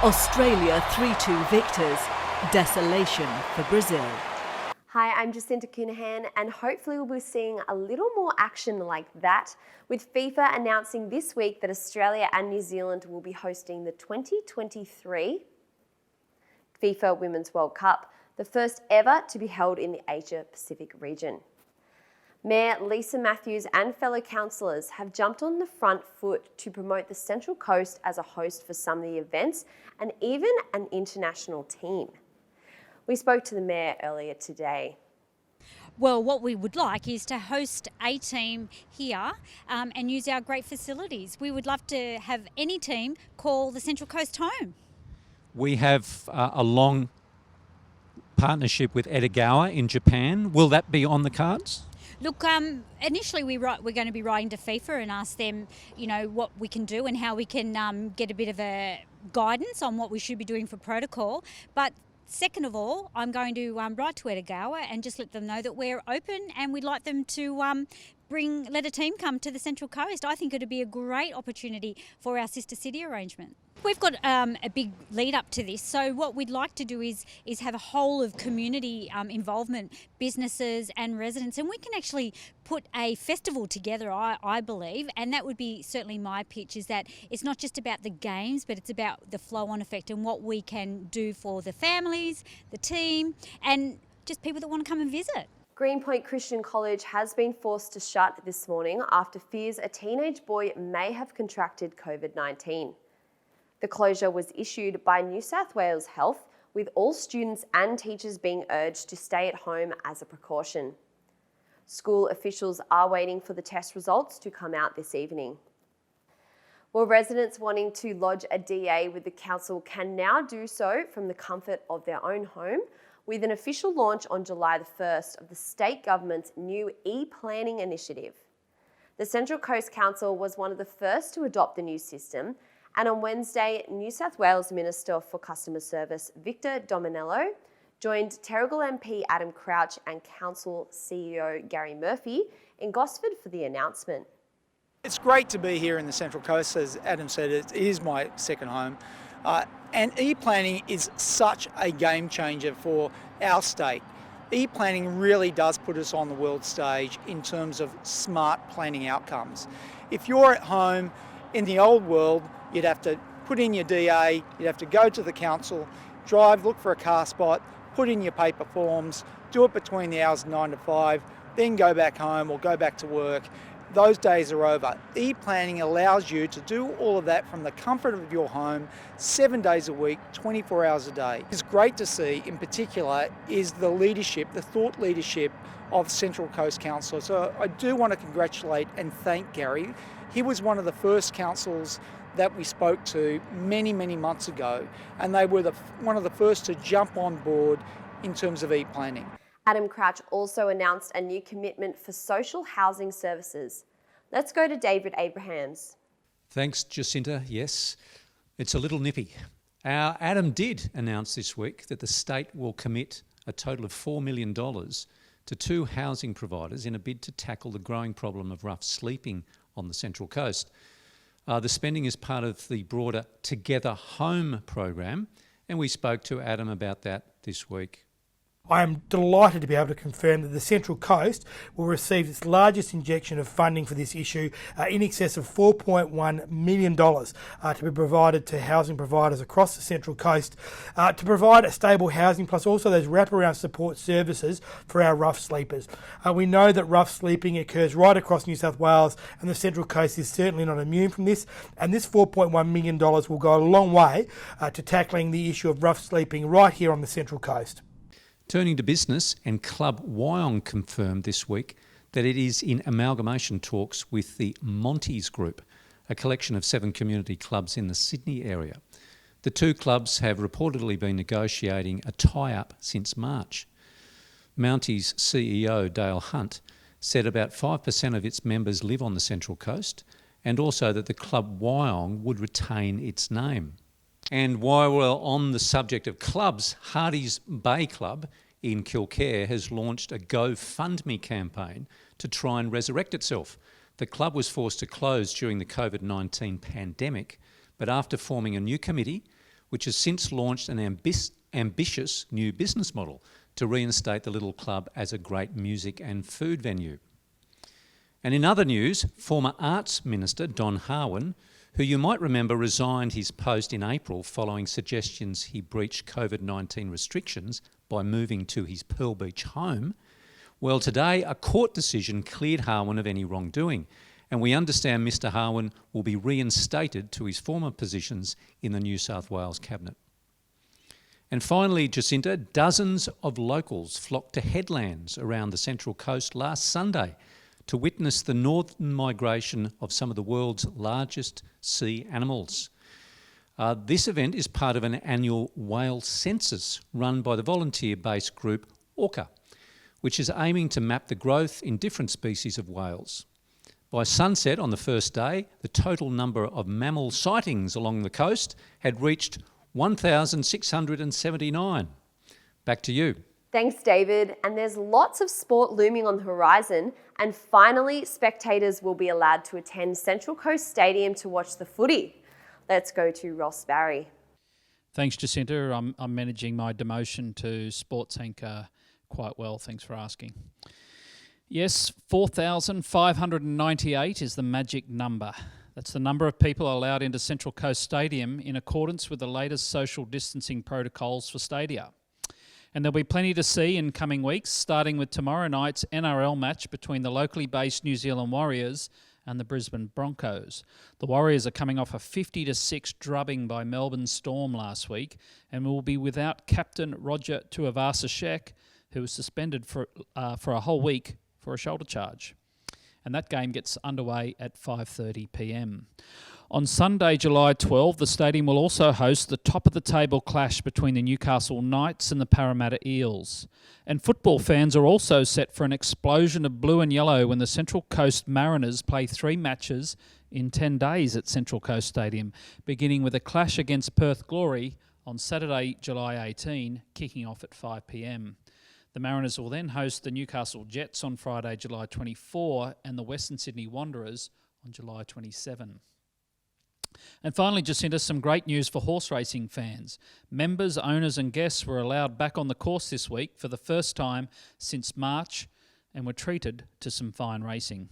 Australia 3-2 victors. Desolation for Brazil. Hi, I'm Jacinta Cunahan, and hopefully we'll be seeing a little more action like that, with FIFA announcing this week that Australia and New Zealand will be hosting the 2023 FIFA Women's World Cup, the first ever to be held in the Asia-Pacific region. Mayor Lisa Matthews and fellow councillors have jumped on the front foot to promote the Central Coast as a host for some of the events and even an international team. We spoke to the Mayor earlier today. Well, what we would like is to host a team here and use our great facilities. We would love to have any team call the Central Coast home. We have a long partnership with Edogawa in Japan. Will that be on the cards? Look, initially we're going to be writing to FIFA and ask them, what we can do and how we can get a bit of a guidance on what we should be doing for protocol. But second of all, I'm going to write to Edogawa and just let them know that we're open and we'd like them to let a team come to the Central Coast. I think it would be a great opportunity for our sister city arrangement. We've got a big lead up to this, so what we'd like to do is have a whole of community involvement, businesses and residents, and we can actually put a festival together, I believe, and that would be certainly my pitch, is that it's not just about the games, but it's about the flow-on effect and what we can do for the families, the team, and just people that want to come and visit. Greenpoint Christian College has been forced to shut this morning after fears a teenage boy may have contracted COVID-19. The closure was issued by New South Wales Health, with all students and teachers being urged to stay at home as a precaution. School officials are waiting for the test results to come out this evening. Well, residents wanting to lodge a DA with the council can now do so from the comfort of their own home, with an official launch on July the 1st of the state government's new e-planning initiative. The Central Coast Council was one of the first to adopt the new system, and on Wednesday, New South Wales Minister for Customer Service Victor Dominello joined Terrigal MP Adam Crouch and Council CEO Gary Murphy in Gosford for the announcement. It's great to be here in the Central Coast. As Adam said, it is my second home. And e-planning is such a game changer for our state. E-planning really does put us on the world stage in terms of smart planning outcomes. If you're at home in the old world, you'd have to put in your DA, you'd have to go to the council, drive, look for a car spot, put in your paper forms, do it between the hours of 9 to 5, then go back home or go back to work. Those days are over. E-planning allows you to do all of that from the comfort of your home, 7 days a week, 24 hours a day. It's great to see, in particular, is the leadership, the thought leadership of Central Coast Council. So I do want to congratulate and thank Gary. He was one of the first councils that we spoke to many, many months ago, and they were one of the first to jump on board in terms of e-planning. Adam Crouch also announced a new commitment for social housing services. Let's go to David Abrahams. Thanks, Jacinta. Yes, it's a little nippy. Our Adam did announce this week that the state will commit a total of $4 million to 2 housing providers in a bid to tackle the growing problem of rough sleeping on the Central Coast. The spending is part of the broader Together Home program, and we spoke to Adam about that this week. I am delighted to be able to confirm that the Central Coast will receive its largest injection of funding for this issue, in excess of $4.1 million to be provided to housing providers across the Central Coast to provide a stable housing, plus also those wraparound support services for our rough sleepers. We know that rough sleeping occurs right across New South Wales, and the Central Coast is certainly not immune from this, and this $4.1 million will go a long way to tackling the issue of rough sleeping right here on the Central Coast. Turning to business, and Club Wyong confirmed this week that it is in amalgamation talks with the Monty's Group, a collection of 7 community clubs in the Sydney area. The 2 clubs have reportedly been negotiating a tie-up since March. Mounties CEO Dale Hunt said about 5% of its members live on the Central Coast, and also that the Club Wyong would retain its name. And while we're on the subject of clubs, Hardy's Bay Club in Kilcare has launched a GoFundMe campaign to try and resurrect itself. The club was forced to close during the COVID-19 pandemic, but after forming a new committee which has since launched an ambitious new business model to reinstate the Little Club as a great music and food venue. And in other news, former Arts Minister Don Harwin, who you might remember resigned his post in April following suggestions he breached COVID-19 restrictions by moving to his Pearl Beach home, well, today a court decision cleared Harwin of any wrongdoing, and we understand Mr Harwin will be reinstated to his former positions in the New South Wales Cabinet. And finally, Jacinta, dozens of locals flocked to headlands around the Central Coast last Sunday to witness the northern migration of some of the world's largest sea animals. This event is part of an annual whale census run by the volunteer-based group Orca, which is aiming to map the growth in different species of whales. By sunset on the first day, the total number of mammal sightings along the coast had reached 1,679. Back to you. Thanks, David. And there's lots of sport looming on the horizon. And finally, spectators will be allowed to attend Central Coast Stadium to watch the footy. Let's go to Ross Barry. Thanks, Jacinta. I'm managing my demotion to sports anchor quite well. Thanks for asking. Yes, 4,598 is the magic number. That's the number of people allowed into Central Coast Stadium in accordance with the latest social distancing protocols for stadia. And there'll be plenty to see in coming weeks, starting with tomorrow night's NRL match between the locally based New Zealand Warriors and the Brisbane Broncos. The Warriors are coming off a 50-6 drubbing by Melbourne Storm last week and will be without captain Roger Tuivasa-Sheck, who was suspended for a whole week for a shoulder charge. And that game gets underway at 5:30 p.m. On Sunday, July 12, the stadium will also host the top-of-the-table clash between the Newcastle Knights and the Parramatta Eels. And football fans are also set for an explosion of blue and yellow when the Central Coast Mariners play 3 matches in 10 days at Central Coast Stadium, beginning with a clash against Perth Glory on Saturday, July 18, kicking off at 5 p.m. The Mariners will then host the Newcastle Jets on Friday, July 24, and the Western Sydney Wanderers on July 27. And finally, Jacinta, some great news for horse racing fans. Members, owners and guests were allowed back on the course this week for the first time since March and were treated to some fine racing.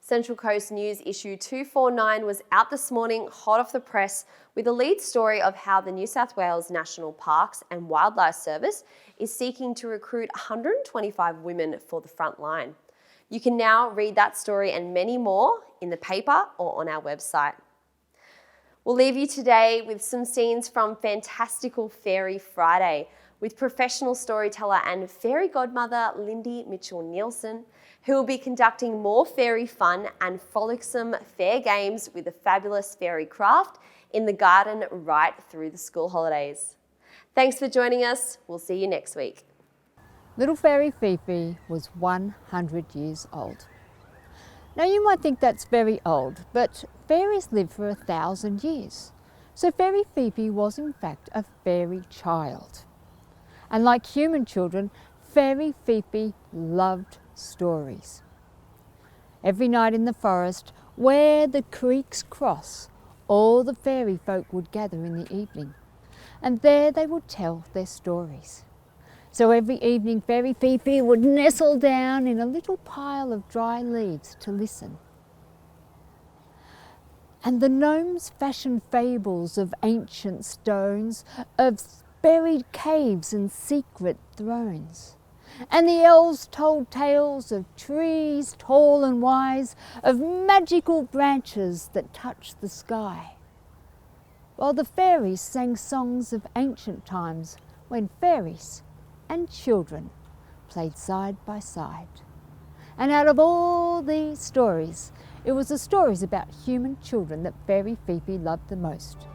Central Coast News issue 249 was out this morning, hot off the press, with a lead story of how the New South Wales National Parks and Wildlife Service is seeking to recruit 125 women for the front line. You can now read that story and many more in the paper or on our website. We'll leave you today with some scenes from Fantastical Fairy Friday with professional storyteller and fairy godmother Lindy Mitchell-Nielsen, who will be conducting more fairy fun and frolicsome fair games with a fabulous fairy craft in the garden right through the school holidays. Thanks for joining us. We'll see you next week. Little Fairy Fifi was 100 years old. Now you might think that's very old, but fairies live for 1,000 years. So Fairy Fifi was in fact a fairy child. And like human children, Fairy Fifi loved stories. Every night in the forest, where the creeks cross, all the fairy folk would gather in the evening, and there they would tell their stories. So every evening Fairy Fifi would nestle down in a little pile of dry leaves to listen. And the gnomes fashioned fables of ancient stones, of buried caves and secret thrones. And the elves told tales of trees tall and wise, of magical branches that touched the sky. While the fairies sang songs of ancient times when fairies and children played side by side. And out of all these stories, it was the stories about human children that Fairy Fifi loved the most.